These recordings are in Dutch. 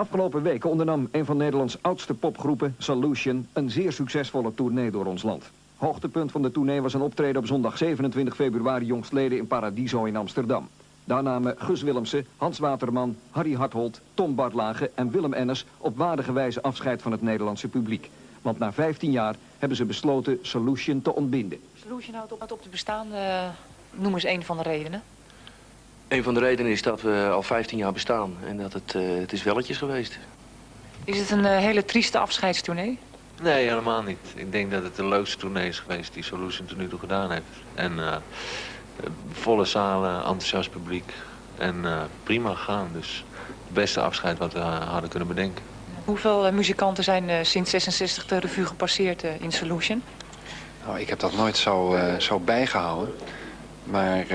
Afgelopen weken ondernam een van Nederlands oudste popgroepen, Solution, een zeer succesvolle tournee door ons land. Hoogtepunt van de tournee was een optreden op zondag 27 februari jongstleden in Paradiso in Amsterdam. Daar namen Gus Willemsen, Hans Waterman, Harry Harthold, Tom Bartlage en Willem Enners op waardige wijze afscheid van het Nederlandse publiek. Want na 15 jaar hebben ze besloten Solution te ontbinden. Solution houdt op te bestaan. Noem eens een van de redenen. Een van de redenen is dat we al 15 jaar bestaan en dat het is welletjes geweest. Is het een hele trieste afscheidstournee? Nee, helemaal niet. Ik denk dat het de leukste tournee is geweest die Solution tot nu toe gedaan heeft. En volle zalen, enthousiast publiek en prima gegaan. Dus het beste afscheid wat we hadden kunnen bedenken. Hoeveel muzikanten zijn sinds 66 de revue gepasseerd in Solution? Nou, ik heb dat nooit zo bijgehouden. Maar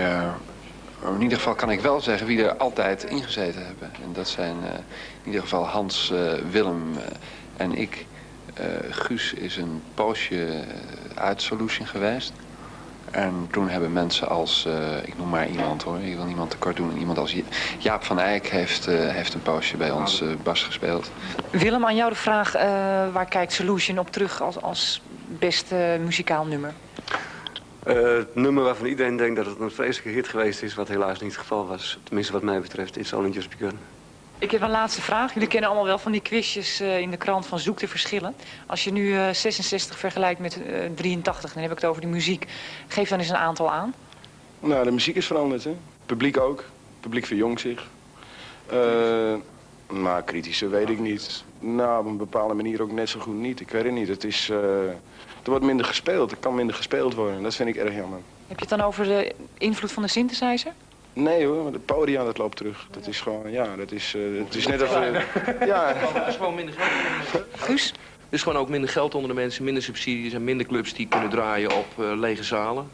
in ieder geval kan ik wel zeggen wie er altijd ingezeten hebben. En dat zijn in ieder geval Hans, Willem en ik. Guus is een poosje uit Solution geweest. En toen hebben mensen als, ik noem maar iemand hoor, ik wil niemand tekort doen. Iemand als Jaap van Eyck heeft een poosje bij ons bas gespeeld. Willem, aan jou de vraag, waar kijkt Solution op terug als beste muzikaal nummer? Het nummer waarvan iedereen denkt dat het een vreselijke hit geweest is, wat helaas niet het geval was. Tenminste wat mij betreft, It's Only Just Begun. Ik heb een laatste vraag. Jullie kennen allemaal wel van die quizjes in de krant van zoek de verschillen. Als je nu 66 vergelijkt met 83, dan heb ik het over de muziek. Geef dan eens een aantal aan. Nou, de muziek is veranderd, hè. Het publiek ook. Het publiek verjongt zich. Maar kritische weet ik niet. Nou, op een bepaalde manier ook net zo goed niet. Ik weet het niet. Het is, er wordt minder gespeeld. Er kan minder gespeeld worden. Dat vind ik erg jammer. Heb je het dan over de invloed van de synthesizer? Nee hoor, de podia dat loopt terug. Dat is gewoon, ja, dat is, het is net als... ja. Er is gewoon minder geld. Guus? Er is gewoon ook minder geld onder de mensen, minder subsidies en minder clubs die kunnen draaien op lege zalen.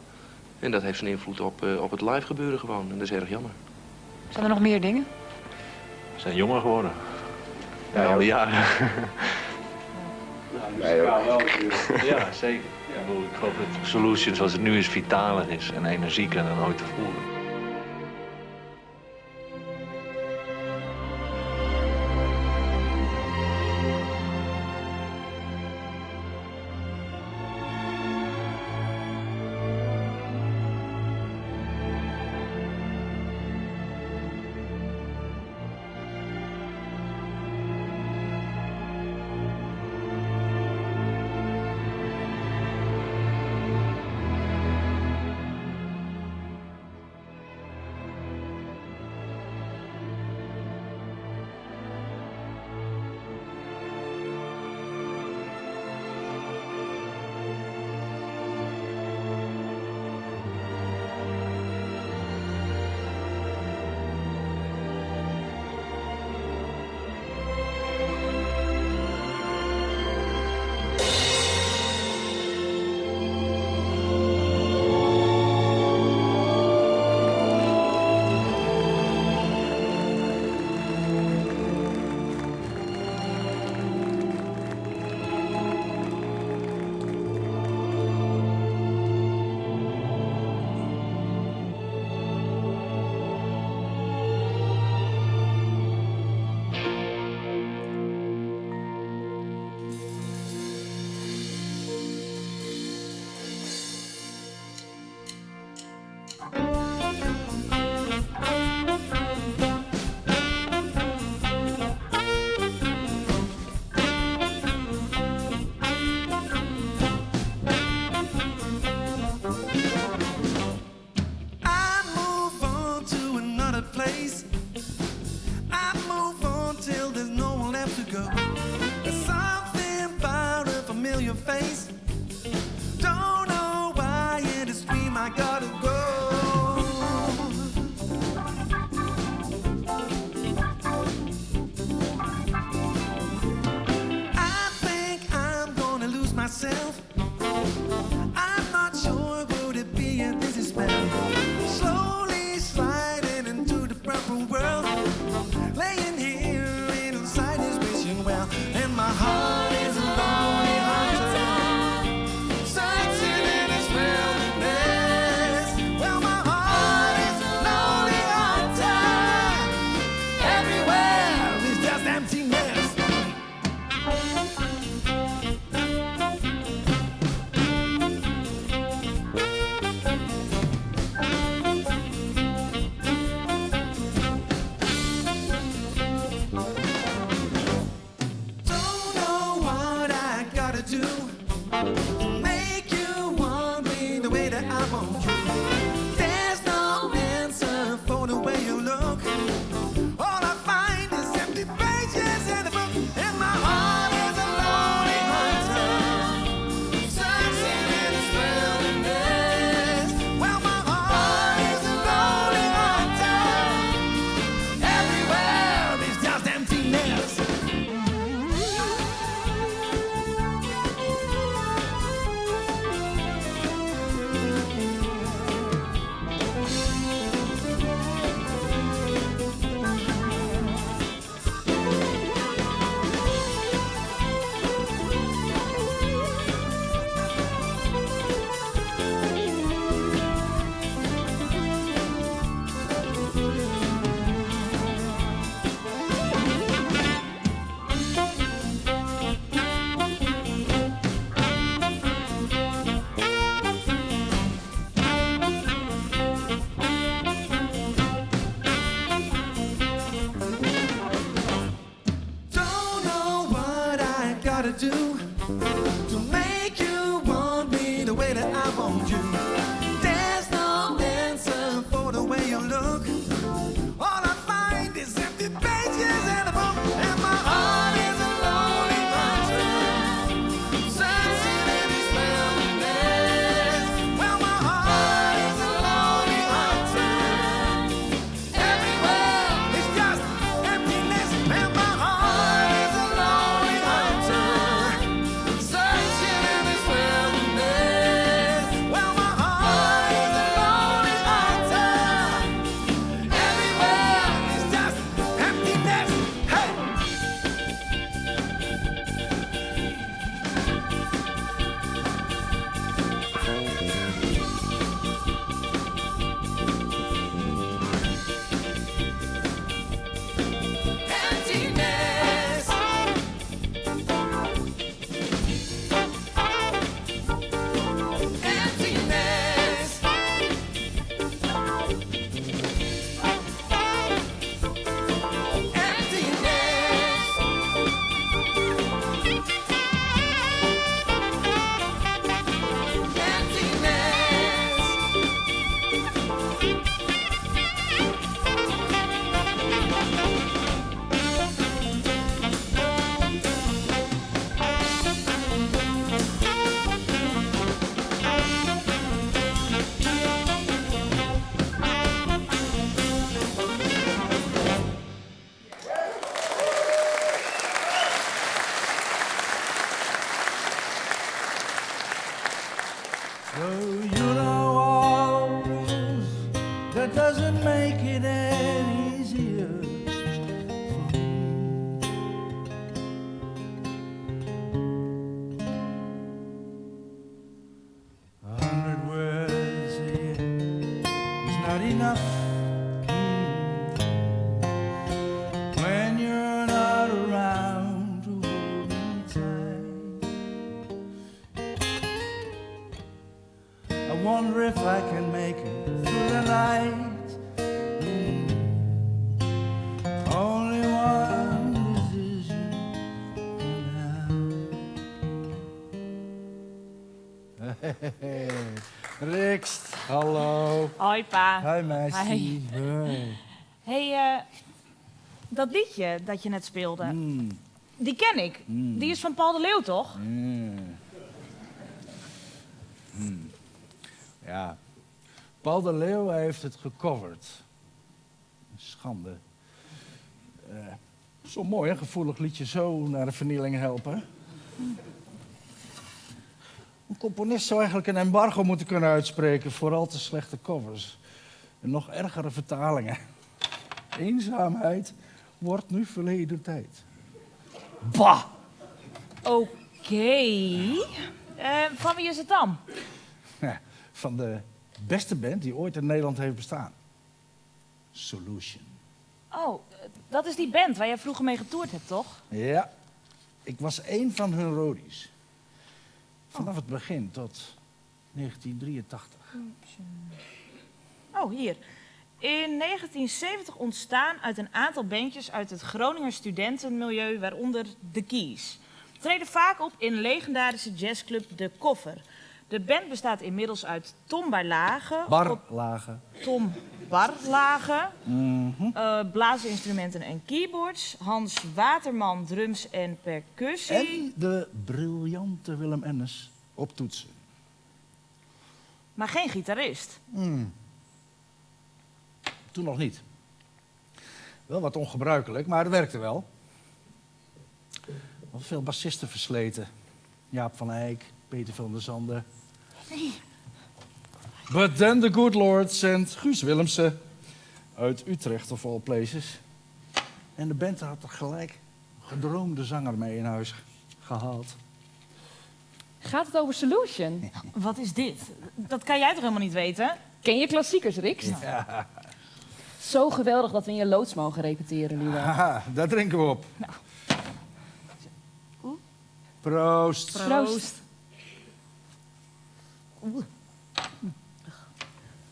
En dat heeft een invloed op het live gebeuren gewoon. En dat is erg jammer. Zijn er nog meer dingen? We zijn jonger geworden. Ja, al die jaren. Nee, hoor. Ja, zeker. Ik geloof dat Solution zoals het nu is vitaler is en energieker dan ooit tevoren. Laying here inside this wishing well, and my heart is a lonely hunter. gotta do to make you want me the way that I want you? There's no answer for the way you look. All I find is empty pages and a book, and my heart is a lonely hunter, searching in this wilderness. Well, my heart is a lonely hunter. Everywhere is just emptiness, and my heart is a lonely hunter, searching in this wilderness. Well, my heart is a lonely hunter. Everywhere is just emptiness. Hey! Emptiness. Emptiness. Emptiness. Emptiness. So you know all this, that doesn't make it any easier for me. 100 words a year is not enough. When you're not around to hold me tight, I wonder if I can make it through the night. Only one decision now. Rikst, hallo. Hoi pa. Hi meisje. Hi. Hoi. Hey, dat liedje dat je net speelde, die ken ik. Die is van Paul de Leeuw, toch? Ja, Paul de Leeuw heeft het gecoverd. Schande. Zo mooi, een gevoelig liedje zo naar de vernieling helpen. Een componist zou eigenlijk een embargo moeten kunnen uitspreken voor al te slechte covers. En nog ergere vertalingen. Eenzaamheid wordt nu verleden tijd. Bah! Oké. Van wie is het dan? Ja, van de beste band die ooit in Nederland heeft bestaan. Solution. Oh, dat is die band waar jij vroeger mee getoerd hebt, toch? Ja, ik was één van hun roadies. Vanaf het begin tot 1983. Oh, hier. In 1970 ontstaan uit een aantal bandjes uit het Groninger studentenmilieu, waaronder The Keys. Treden vaak op in legendarische jazzclub De Koffer. De band bestaat inmiddels uit Tom Barlage. Barlage. Tom Barlage. Blaasinstrumenten en keyboards. Hans Waterman, drums en percussie. En de briljante Willem Ennis op toetsen. Maar geen gitarist. Toen nog niet. Wel wat ongebruikelijk, maar het werkte wel. Wel veel bassisten versleten. Jaap van Eyck, Peter van der Zanden. Nee. But then the good Lord sent Guus Willemsen uit Utrecht of all places. En de band had er gelijk een gedroomde zanger mee in huis gehaald. Gaat het over Solution? Ja. Wat is dit? Dat kan jij toch helemaal niet weten? Ken je klassiekers, Rikst? Ja. Zo geweldig dat we in je loods mogen repeteren, nu wel. Haha, daar drinken we op. Nou. Proost. Proost.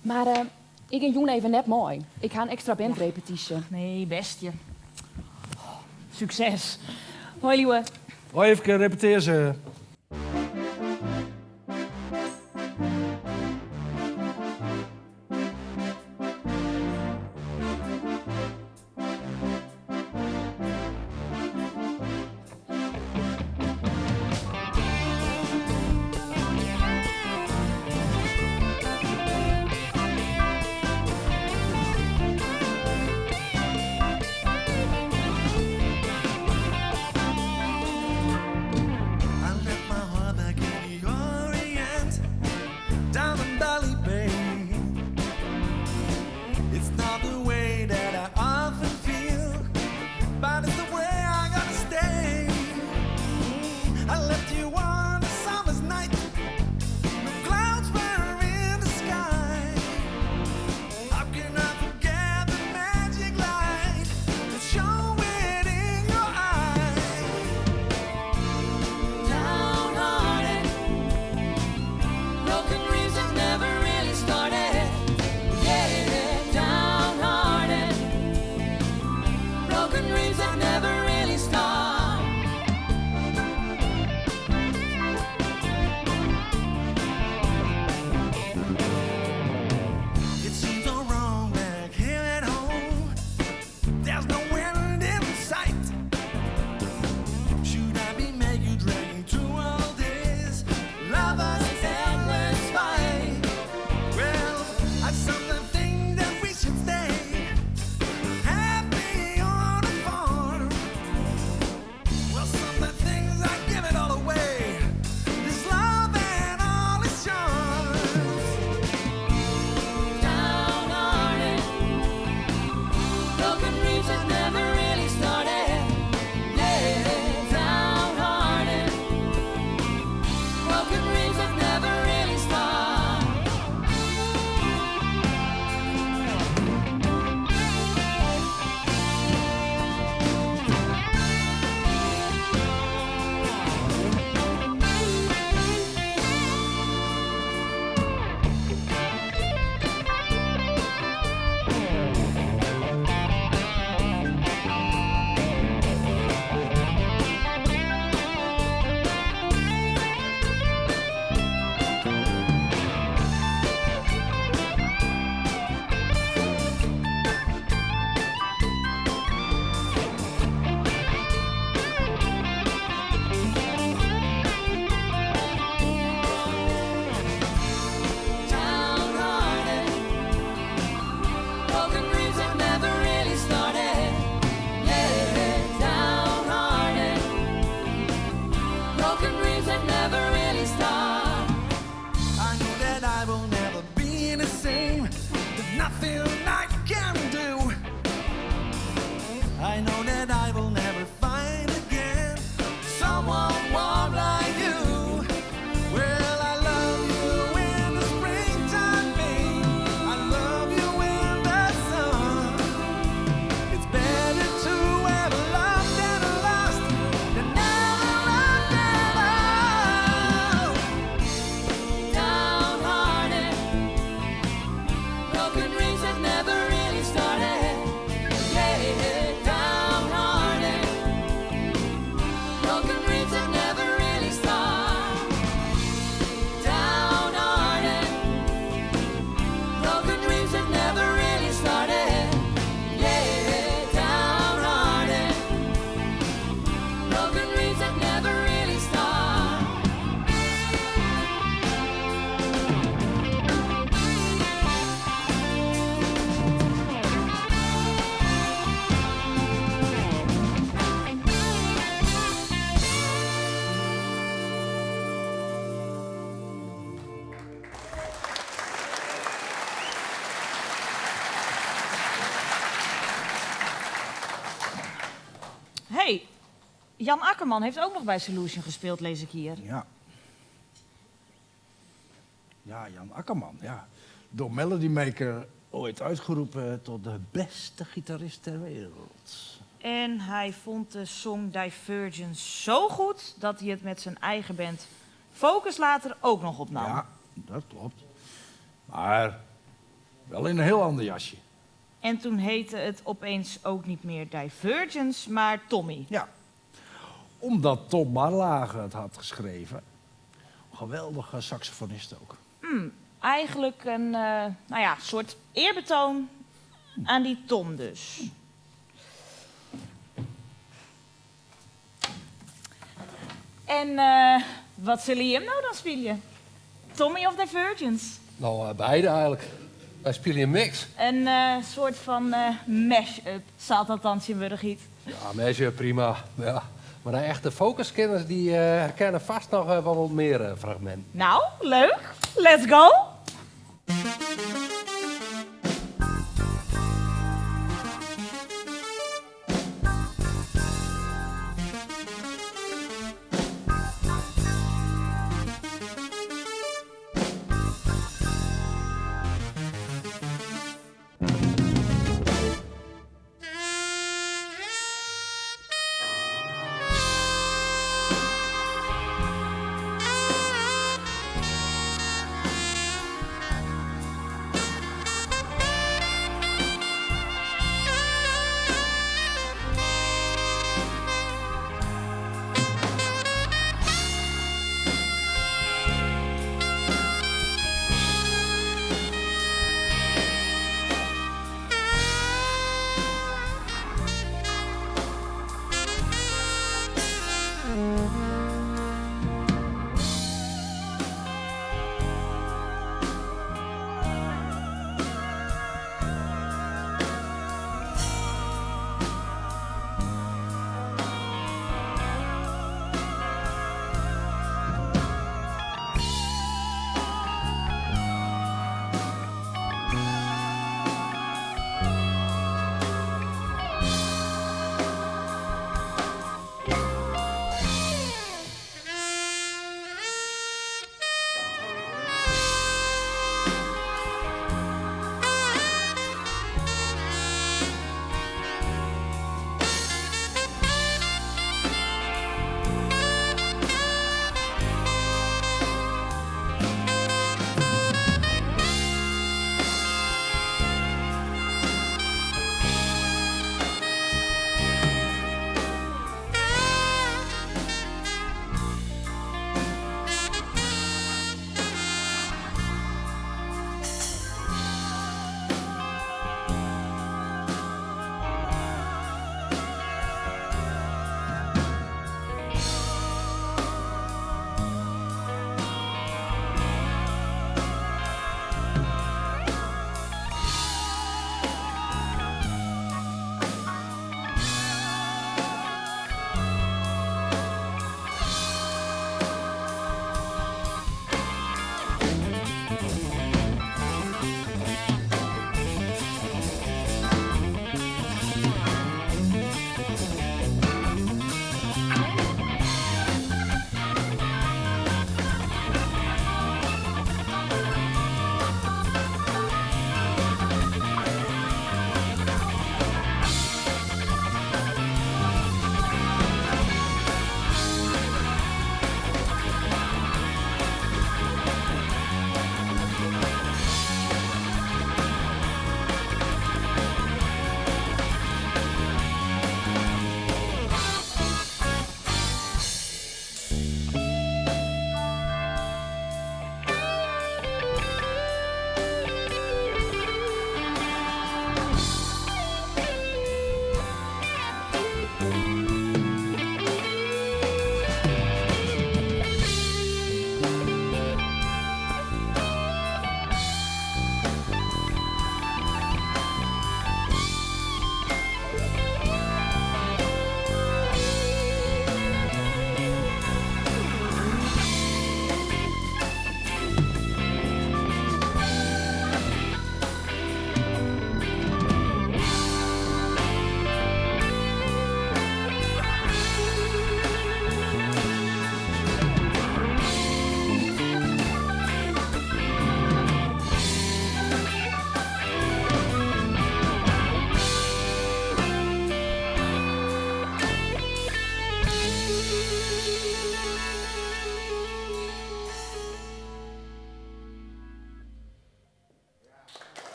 Maar ik en Joen even net mooi. Ik ga een extra bandrepetitie. Nee, bestje. Succes. Hoi, Liewe. Oh, even repeteer ze. Hey, Jan Akkerman heeft ook nog bij Solution gespeeld, lees ik hier. Ja. Ja, Jan Akkerman, ja. Door Melody Maker ooit uitgeroepen tot de beste gitarist ter wereld. En hij vond de song Divergence zo goed dat hij het met zijn eigen band Focus later ook nog opnam. Ja, dat klopt. Maar wel in een heel ander jasje. En toen heette het opeens ook niet meer Divergence, maar Tommy. Ja. Omdat Tom Marlage het had geschreven. Geweldige saxofonist ook. Eigenlijk een soort eerbetoon aan die Tom dus. En wat zullen je hem nou dan spelen? Tommy of the Virgins? Nou, beide eigenlijk. Wij spelen een mix. Een soort van mash-up, zat althans in Burgiet. Ja, meisje, prima. Ja. Maar de echte focuskenners die herkennen vast nog wel wat meer fragmenten. Nou, leuk. Let's go.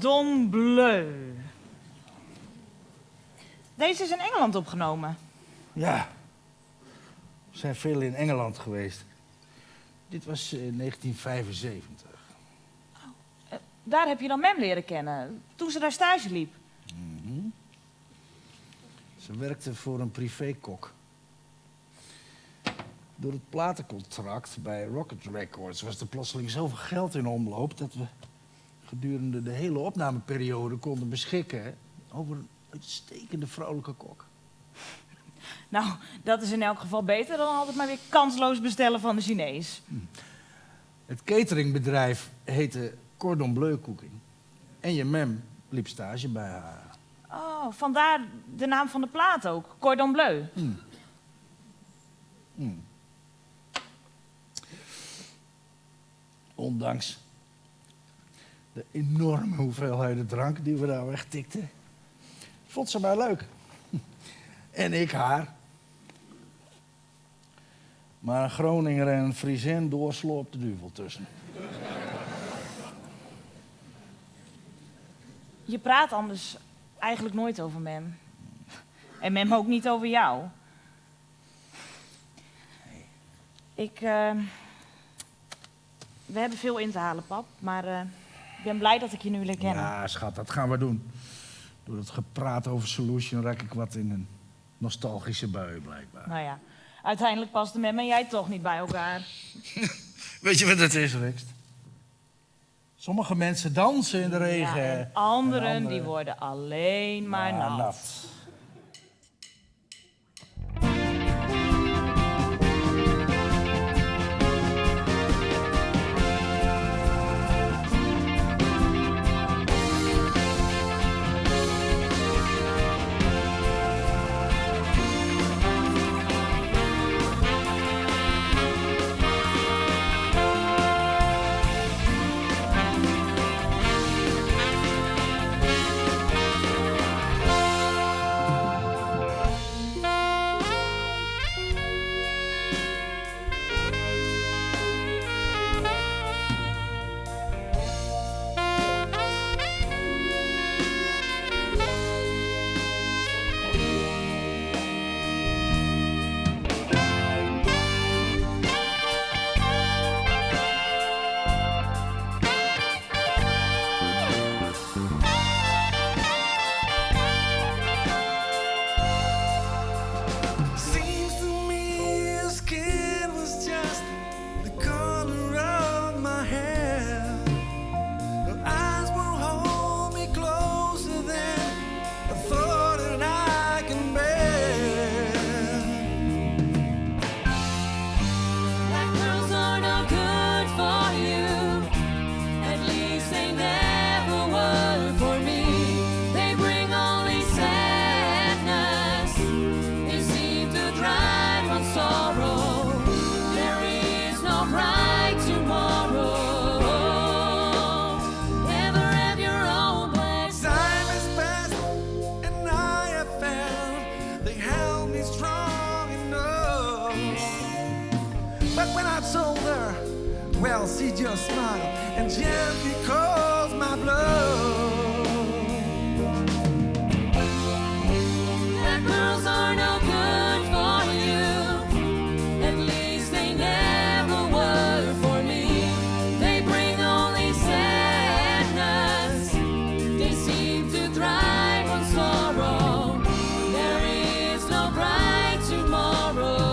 Cordon Bleu. Deze is in Engeland opgenomen. Ja. We zijn veel in Engeland geweest. Dit was 1975. Daar heb je dan Mem leren kennen, toen ze daar stage liep. Ze werkte voor een privékok. Door het platencontract bij Rocket Records was er plotseling zoveel geld in omloop dat we gedurende de hele opnameperiode konden beschikken over een uitstekende vrouwelijke kok. Nou, dat is in elk geval beter dan altijd maar weer kansloos bestellen van de Chinees. Het cateringbedrijf heette Cordon Bleu Cooking. En je mem liep stage bij haar. Oh, vandaar de naam van de plaat ook, Cordon Bleu. Ondanks de enorme hoeveelheden drank die we daar wegtikten, vond ze mij leuk. En ik haar. Maar een Groninger en een Friesin doorsloopt de duivel tussen. Je praat anders eigenlijk nooit over Mem. En Mem ook niet over jou. We hebben veel in te halen, pap. Maar ik ben blij dat ik je nu leer kennen. Ja, schat, dat gaan we doen. Door het gepraat over Solution raak ik wat in een nostalgische bui, blijkbaar. Nou ja, uiteindelijk pasten Mem en jij toch niet bij elkaar. Weet je wat het is, Rex? Sommige mensen dansen in de regen. Ja, en anderen die worden alleen maar nat. Well, she just smiled and gently calls my bluff. That girls are no good for you. At least they never were for me. They bring only sadness. They seem to thrive on sorrow. There is no bright tomorrow.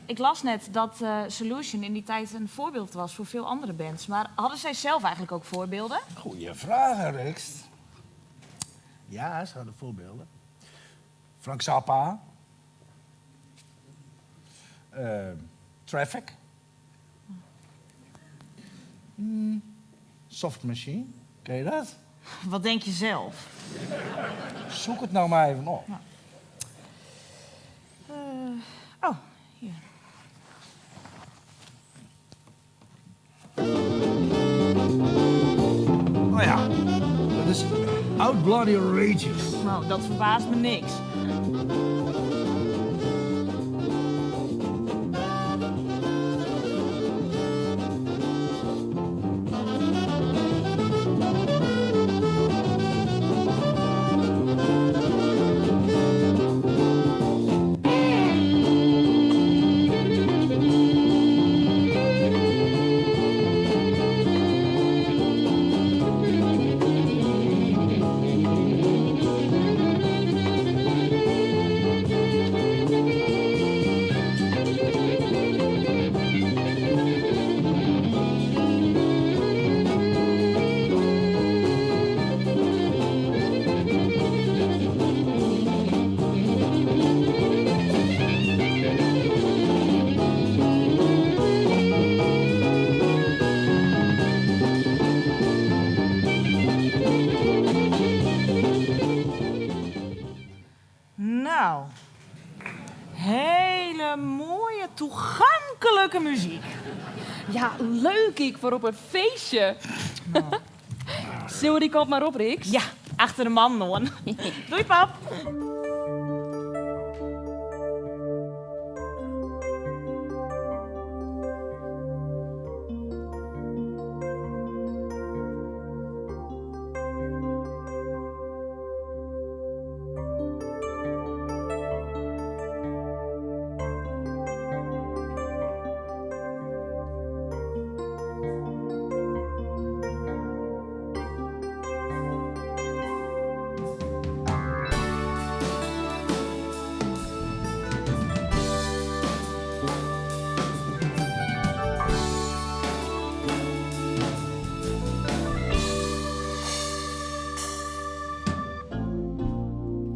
ik las net dat Solution in die tijd een voorbeeld was voor veel andere bands. Maar hadden zij zelf eigenlijk ook voorbeelden? Goeie vraag, Rex. Ja, ze hadden voorbeelden. Frank Zappa. Traffic. Soft Machine. Ken je dat? Wat denk je zelf? Zoek het nou maar even op. Oh, hier. Oh ja, dat is Out Bloody Rages. Nou, dat verbaast me niks. Nou, hele mooie, toegankelijke muziek. Ja, leuk ik voor op een feestje. Zullen we die kant maar op, Rix? Ja, achter de man, non. Doei, pap.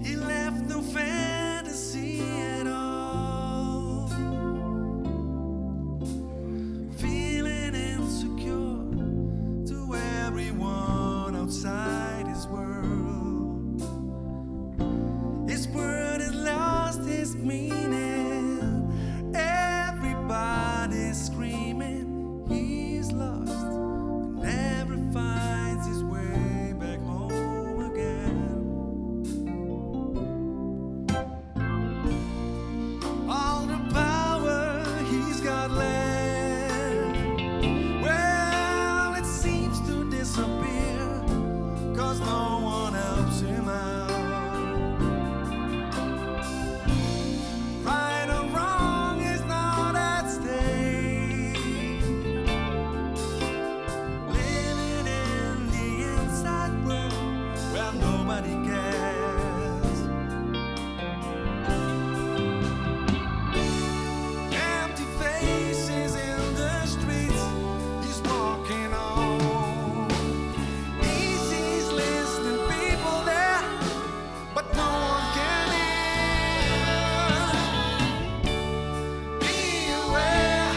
He left no fantasy at all. Feeling insecure to everyone outside his world. His word has lost its meaning. Everybody's screaming he's lost and never finds his way back home again. All the power he's got left, well, it seems to disappear, 'cause no one helps him out. Right or wrong is not at stake. Living in the inside world where nobody cares. Empty faces in the streets he's walking on. He sees listening people there, but no one can hear. Be aware,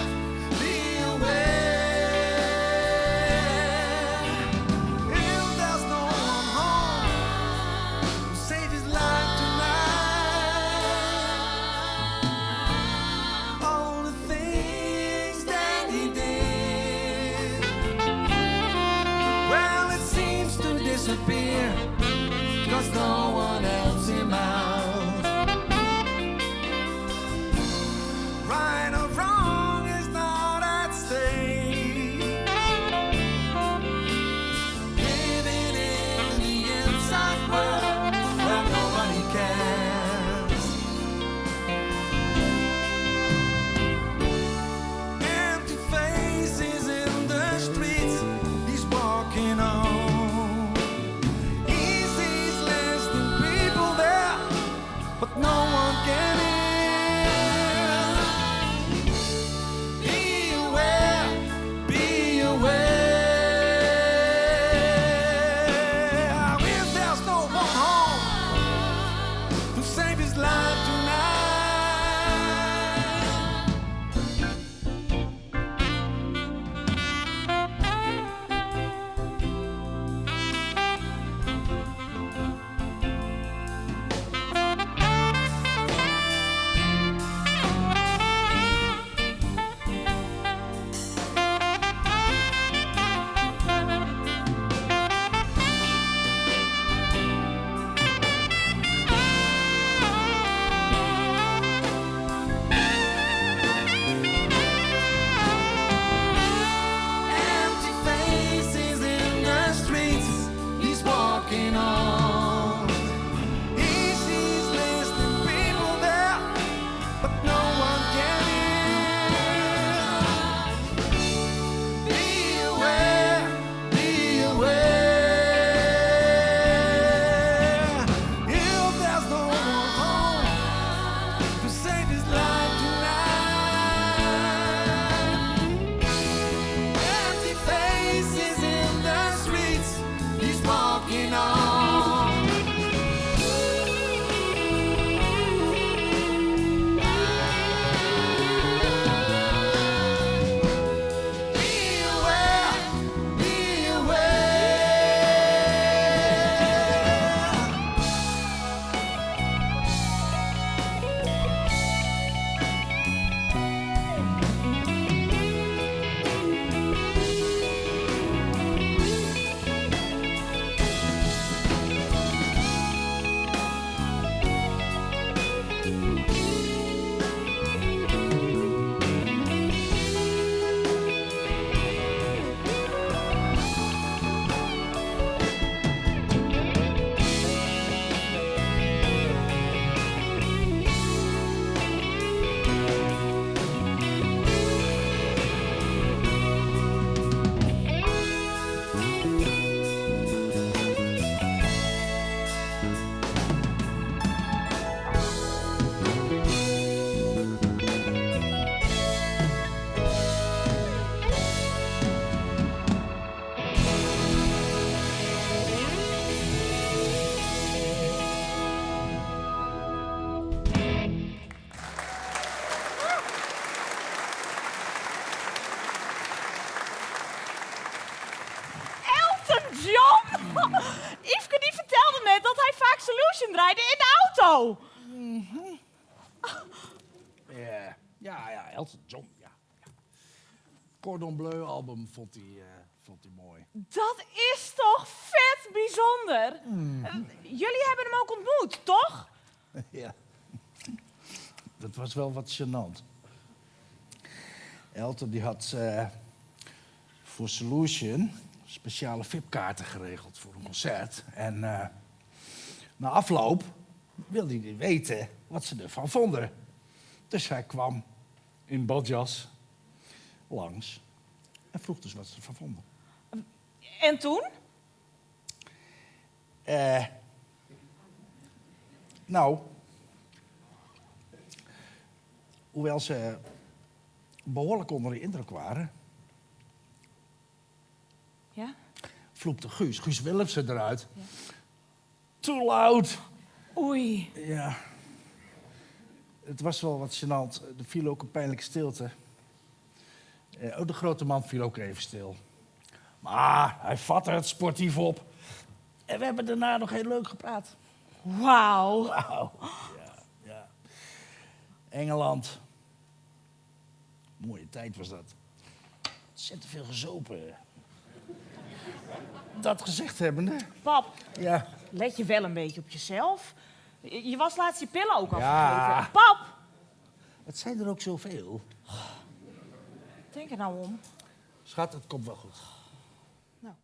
be aware. If there's no one home to save his life tonight, all the things that he did, well, it seems to disappear, 'cause no one helps him out. Right or wrong is not at stake. Living in the inside world where nobody cares. Empty faces in the streets he's walking on. He sees listening people there, but no one can hear. Solution draaide in de auto. Ja, Elton John, ja. Cordon Bleu album vond hij mooi. Dat is toch vet bijzonder. Jullie hebben hem ook ontmoet, toch? Ja. Dat was wel wat gênant. Elton die had voor Solution speciale VIP-kaarten geregeld voor een concert. En na afloop wilde hij weten wat ze ervan vonden. Dus hij kwam in badjas langs en vroeg dus wat ze ervan vonden. En toen? Nou, hoewel ze behoorlijk onder de indruk waren, Ja? vloepte Guus Willemsen eruit. Ja. Too loud. Oei. Ja. Het was wel wat gênant. Er viel ook een pijnlijke stilte. De grote man viel ook even stil. Maar hij vatte het sportief op. En we hebben daarna nog heel leuk gepraat. Wauw. Ja. Engeland. Mooie tijd was dat. Ontzettend veel gezopen. Dat gezegd hebbende. Pap, Ja. let je wel een beetje op jezelf. Je was laatst je pillen ook al Ja. vergeten. Pap! Het zijn er ook zoveel. Denk er nou om. Schat, het komt wel goed. Nou.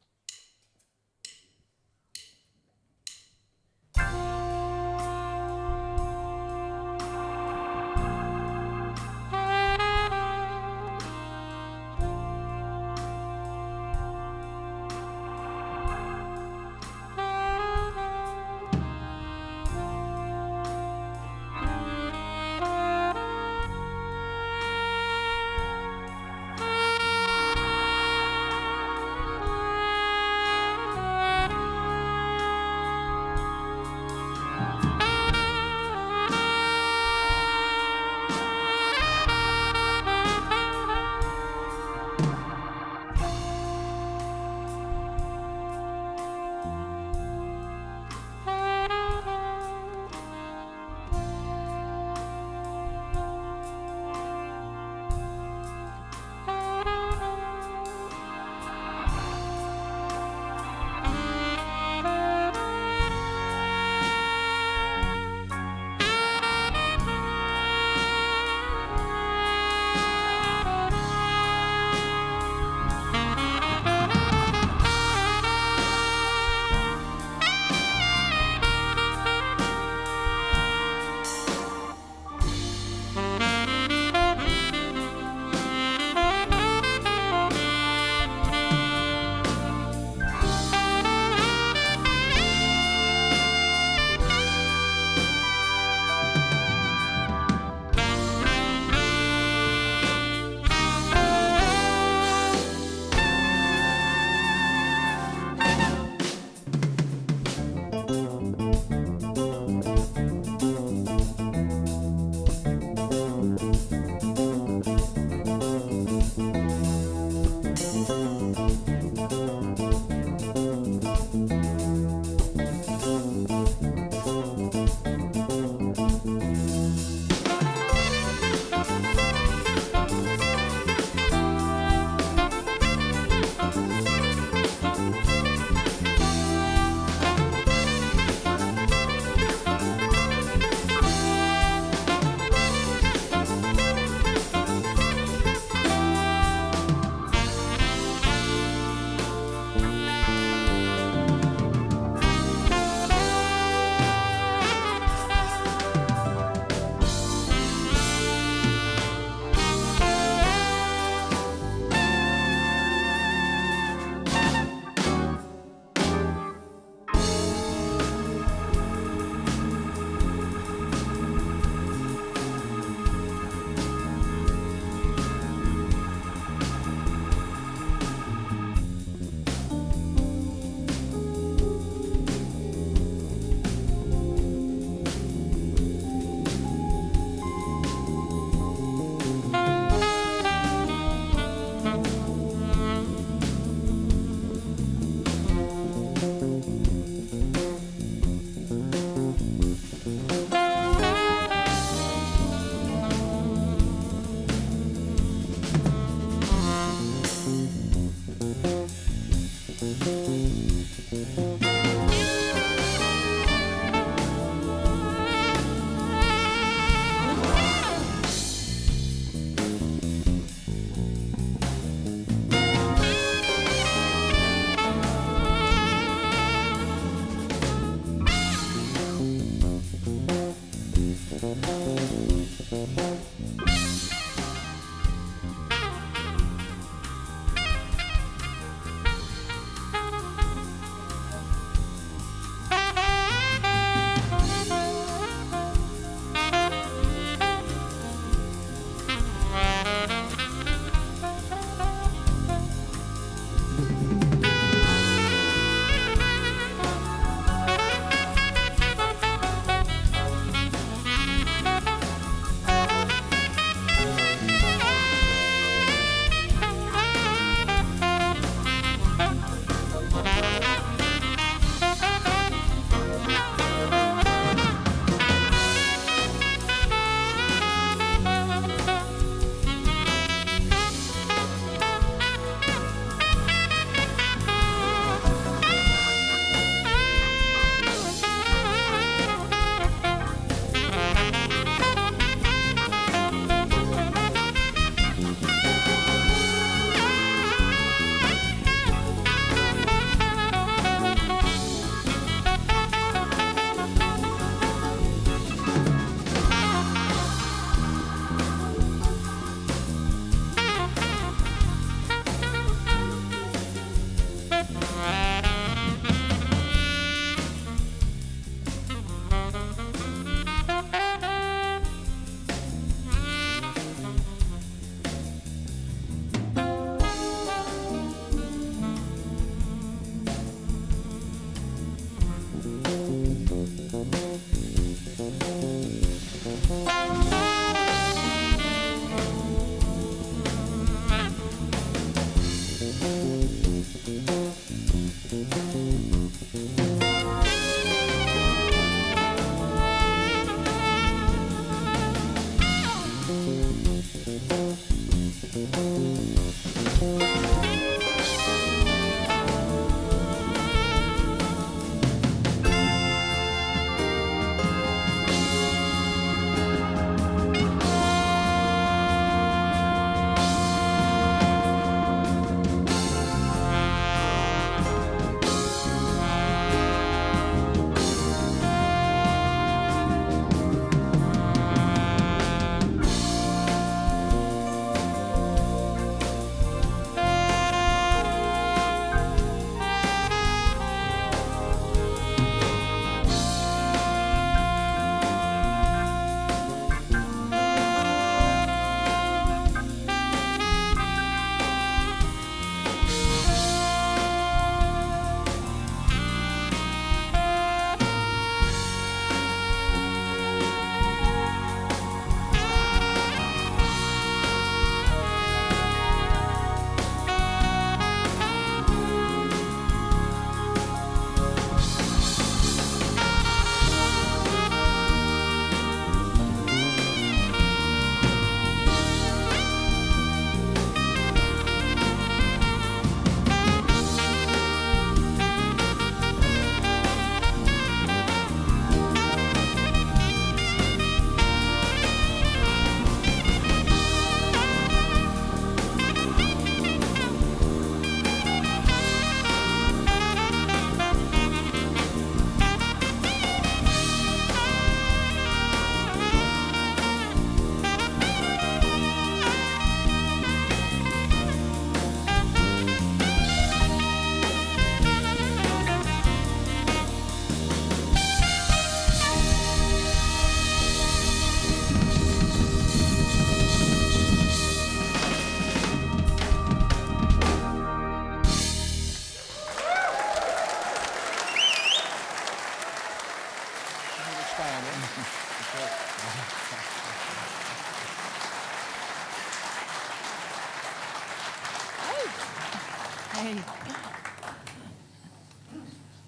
Hey.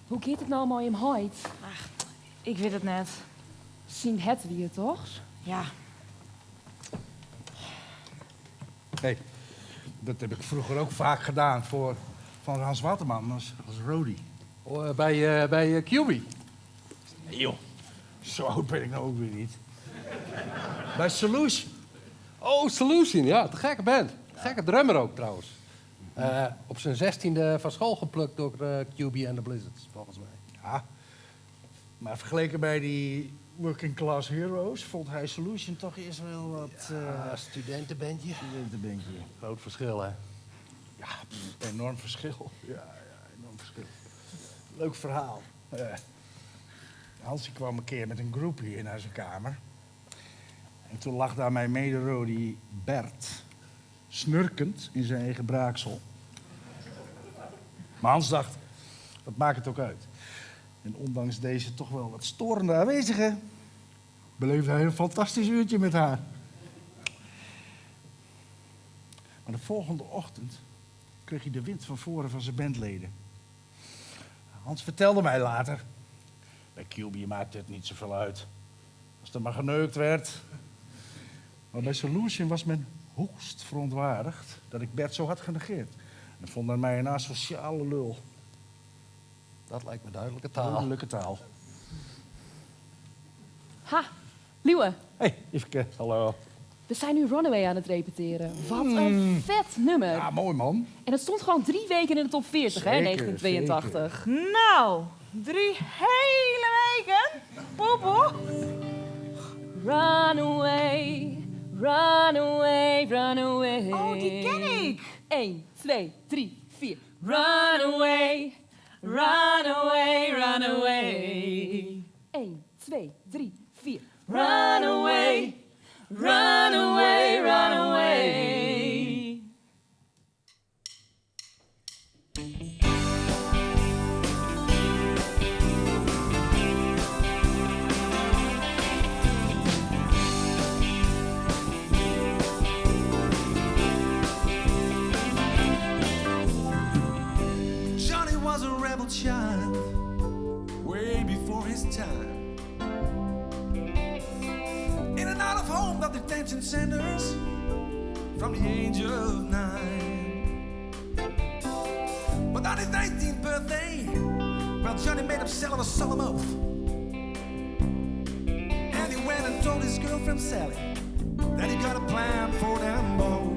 Hoe gaat het nou mooi in huid? Ik weet het net. Zien het weer toch? Ja. Hey, dat heb ik vroeger ook vaak gedaan van Hans Waterman als roadie. Bij QB. Nee joh, zo oud ben ik nou ook weer niet. Bij Solution. Oh, Solution, ja. Te gekke band. Gekke drummer ook trouwens. Op zijn 16e van school geplukt door QB en de Blizzards, volgens mij. Ja, maar vergeleken bij die Working Class Heroes vond hij Solution toch eerst wel wat... studentenbandje. Studentenbandje. Groot verschil, hè? Ja, enorm verschil. Ja, enorm verschil. Leuk verhaal. Hans die kwam een keer met een groep hier naar zijn kamer. En toen lag daar mijn mederodie Bert snurkend in zijn eigen braaksel. Maar Hans dacht, wat maakt het ook uit? En ondanks deze toch wel wat storende aanwezigen, beleefde hij een fantastisch uurtje met haar. Maar de volgende ochtend kreeg hij de wind van voren van zijn bandleden. Hans vertelde mij later, bij QB maakte het niet zoveel uit. Als er maar geneukt werd. Maar bij Solution was men hoogst verontwaardigd dat ik Bert zo had genegeerd. En vond mij een asociale lul. Dat lijkt me duidelijke taal. Duidelijke taal. Ha, Liewe. Hey, Yveske, hallo. We zijn nu Runaway aan het repeteren. Wat een vet nummer. Ja, mooi man. En het stond gewoon 3 weken in de top 40, hè, in Zeker, 1982. Nou, 3 hele weken. Poepoe. Run away, run away, run away. Oh, die ken ik. 1, 2, 3, 4. Run away, run away, run away. 1, 2, 3, 4. Run away, run away, run away. Johnny was a rebel child, way before his time. In and out of home, the detention centers, from the age of 9. But on his 19th birthday, well, Johnny made himself a solemn oath. And he went and told his girlfriend Sally that he got a plan for them both.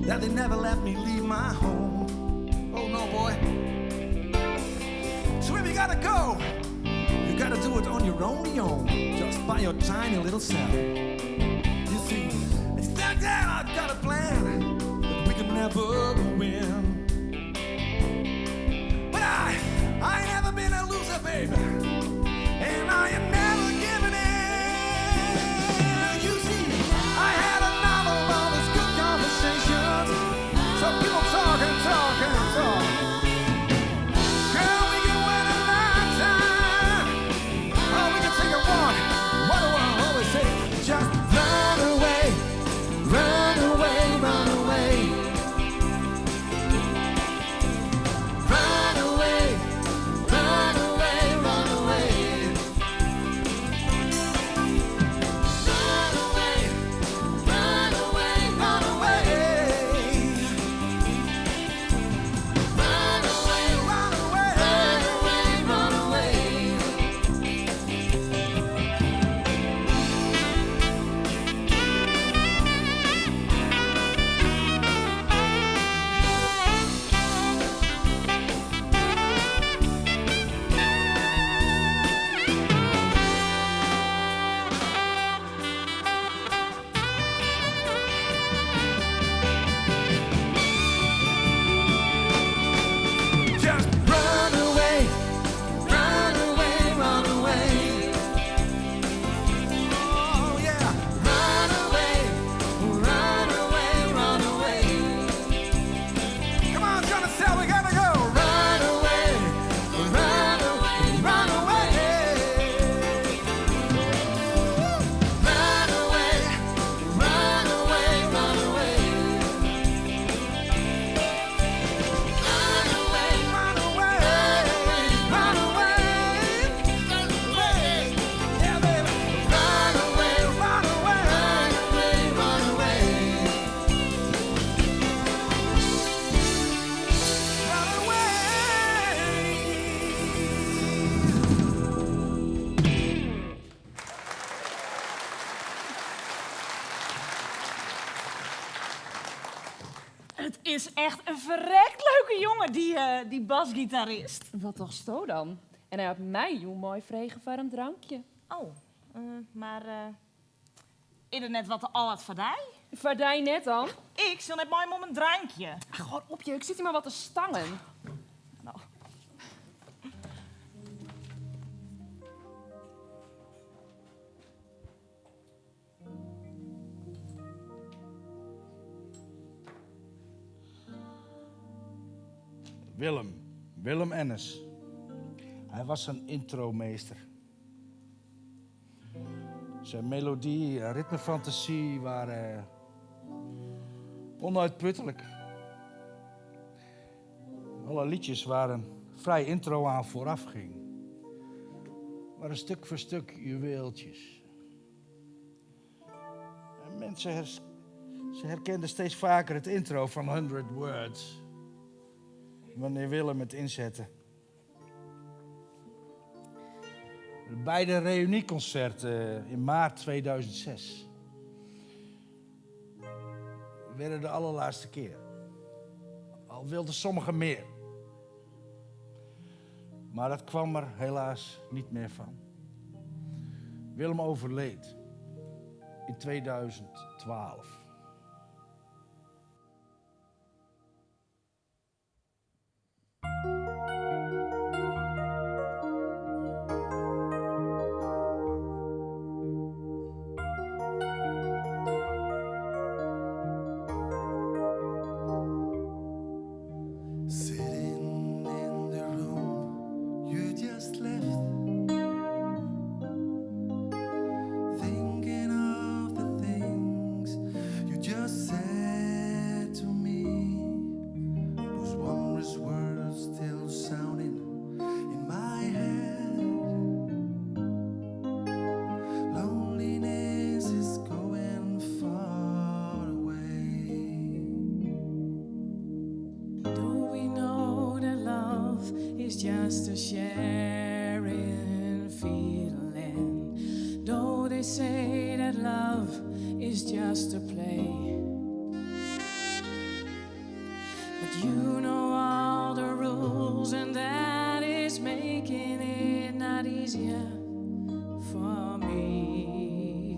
That they never let me leave my home. Oh no, boy. So if you gotta go, you gotta do it on your own, just by your tiny little self. You see, it's like that I got a plan that we can never win. But I ain't never been a loser, baby, and I ain't never giving in. You see, I had a novel of all this good conversations. So people talk and talk and talk. Girl, we can win a lifetime. Oh, we can take a walk. What do I always say? Just run away, run away, run away. Run away, run away, run is echt een verrekt leuke jongen, die basgitarist. Wat toch sto dan? En hij had mij een mooi vregevarm drankje. Oh, maar is er net wat al wat verdij? Verdij net dan? Ik zal net mooi om een drankje. Gewoon op je, ik zit hier maar wat te stangen. Nou. Willem Ennis. Hij was een intromeester. Zijn melodie en ritmefantasie waren onuitputtelijk. Alle liedjes waar een vrij intro aan vooraf ging, waren stuk voor stuk juweeltjes. En mensen ze herkenden steeds vaker het intro van 100 Words wanneer Willem het inzette. Bij de reunieconcerten in maart 2006 werden de allerlaatste keer. Al wilden sommigen meer. Maar dat kwam er helaas niet meer van. Willem overleed in 2012. Sitting in the room you just left, thinking of the things you just said to me. Those wondrous words still sounding in my head. Loneliness is going far away. Do we know that love is just a sharing feeling? Though they say that love is just a play, but you know all the rules, and that is making it not easier for me.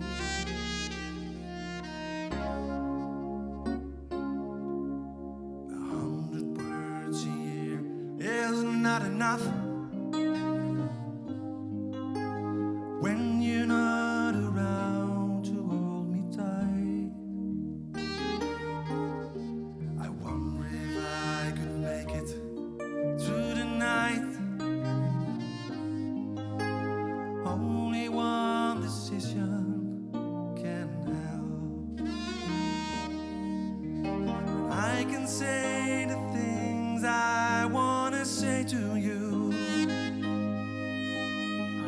Words a year is not enough when you're not around to hold me tight. I wonder if I could make it through the night. Only one decision can help. I can say the things I wanna say to you.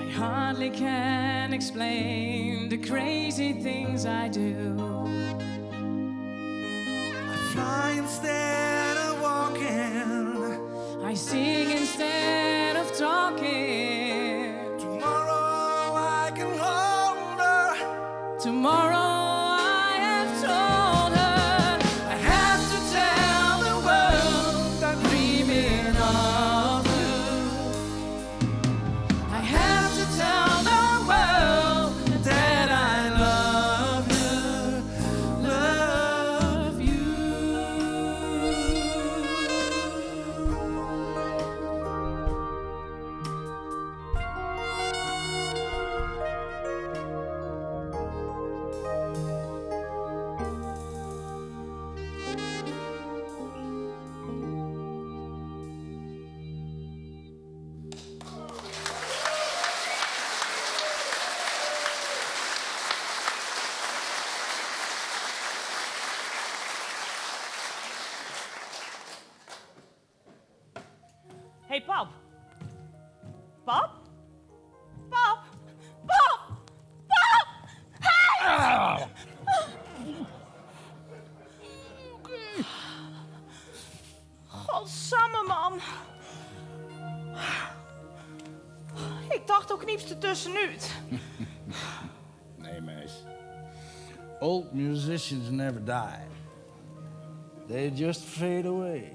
I hardly can explain the crazy things I do. I fly instead of walking. I sing instead of talking. Tomorrow I can hold her. Tomorrow I have told her I have to tell the world I'm dreaming of you. I have to tell the world that I love her, love you. Hey, pap. Pap? Pap? Pap? Pap! Hey! Godsamme, man. Ik dacht ook niets ertussenuit. Nee, meis. Old musicians never die. they just fade away.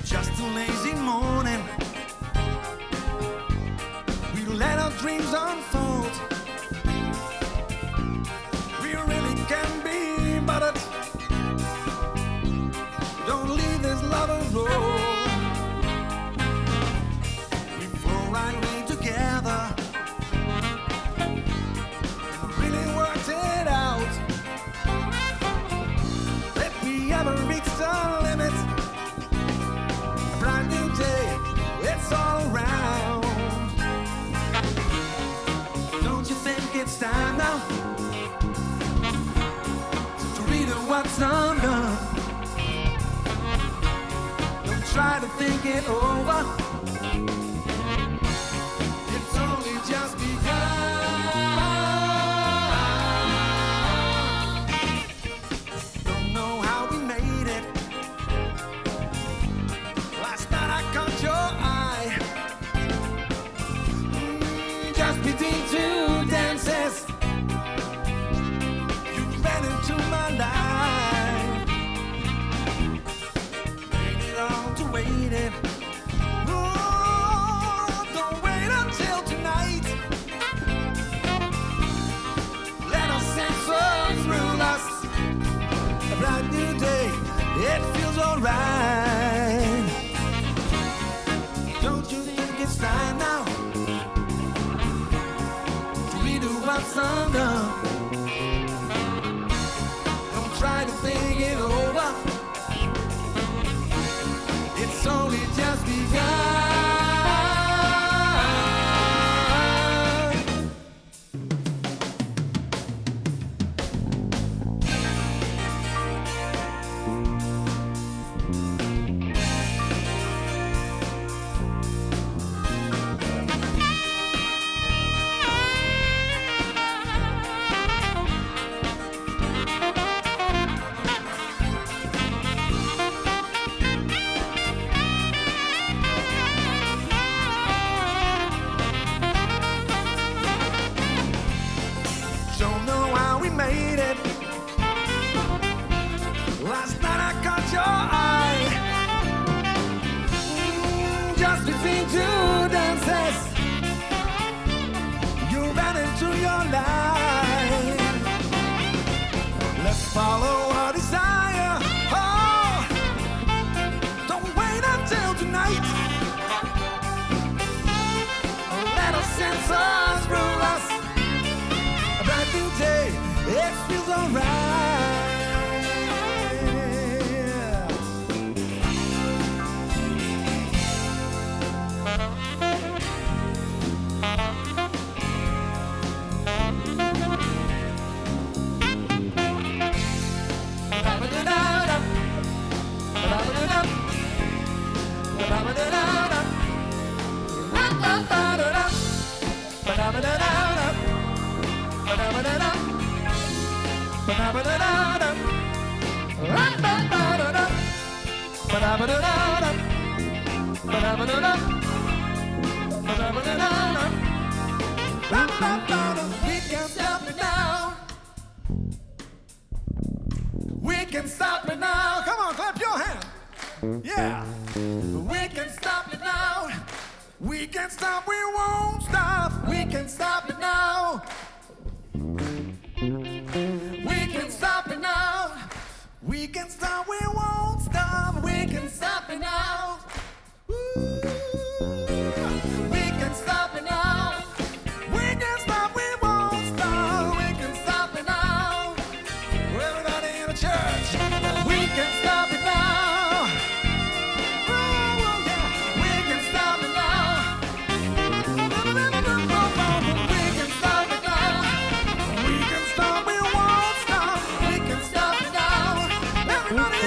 Just a lazy morning. We let our dreams unfold. We really can be, but it don't leave this lover's road. We flow right way together. Really worked it out. If we ever reach the limit, brand new day, it's all around. Don't you think it's time now to read what's undone? Don't try to think it over. It's only just begun. Don't know how we made it. Last night I caught your eye, just between two dances. You ran into my life, made it all to wait it. Oh, don't wait until tonight. Let our senses rule us. A brand new day, it feels alright. Don't you think it's time now to redo what's undone? Don't try to think it over. It's only just begun. Don't know how we made it. Last night I caught your eye, just between two dances. You ran into your life. Let's follow our desire. Oh, don't wait until tonight. Let us senses rule us. A brand new day, it feels alright. We can stop it now. We can stop it now. Come on, clap your hands. Yeah. We can stop it now. We can stop, we won't stop. We can stop it now. We can stop it now. We can stop, we won't stop. We can stop it now. Ooh. We can stop it now. We can We can stop it now. Oh, yeah. We can stop it now. We can stop it now. We can stop it, won't stop. We can stop it now. Everybody